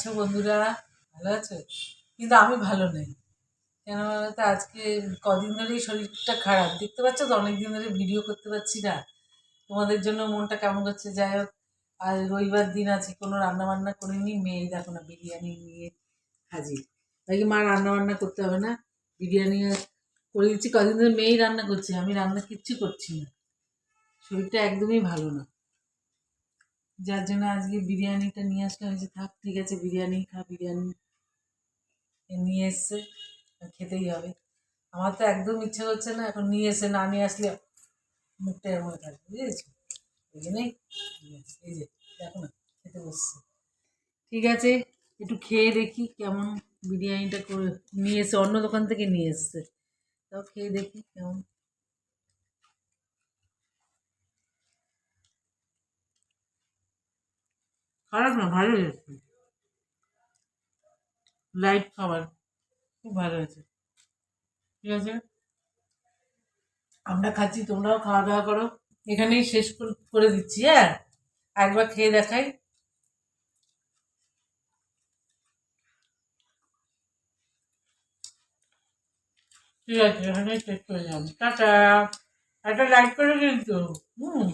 আচ্ছা বন্ধুরা, ভালো আছো? কিন্তু আমি ভালো নেই। কেন বলো তো, আজকে কদিন ধরেই শরীরটা খারাপ, দেখতে পাচ্ছ তো, অনেক দিন ধরে ভিডিও করতে পারছি না। তোমাদের জন্য মনটা কেমন করছে। যাই হোক, আর রবিবার দিন আছে, কোনো রান্না বান্না করিনি। মেয়ে দেখো না বিরিয়ানি নিয়ে হাজির। তাই কি, মা রান্না বান্না করতে হবে না, বিরিয়ানি করে দিচ্ছি। কদিন ধরে মেয়েই রান্না করছে, আমি রান্না কিচ্ছু করছি না। শরীরটা একদমই ভালো না, যার জন্য আজকে বিরিয়ানিটা নিয়ে আসলে হয়েছে। থাক, ঠিক আছে, বিরিয়ানি খা। বিরিয়ানি নিয়ে এসছে, খেতেই হবে। আমার তো একদম ইচ্ছে করছে না এখন, নিয়ে এসে না নিয়ে আসলে মুখটা এর মধ্যে থাকবে, বুঝেছি। এই জন্যই এই যে দেখো না, খেতে বসছে। ঠিক আছে, একটু খেয়ে দেখি কেমন। বিরিয়ানিটা করে নিয়ে এসে অন্য দোকান থেকে নিয়ে এসছে, তাও খেয়ে দেখি কেমন। খারাপ না, ভালো হয়েছে। লাইট খাবার, খুব ভালো হয়েছে। ঠিক আছে, আমরা খাচ্ছি, তোমরাও খাওয়া দাওয়া করো। এখানেই শেষ করে দিচ্ছি। হ্যাঁ, একবার খেয়ে দেখাই। ঠিক আছে, এখানেই শেষ করে যাবো। টাটা। একটা লাইক করে কিন্তু। হুম।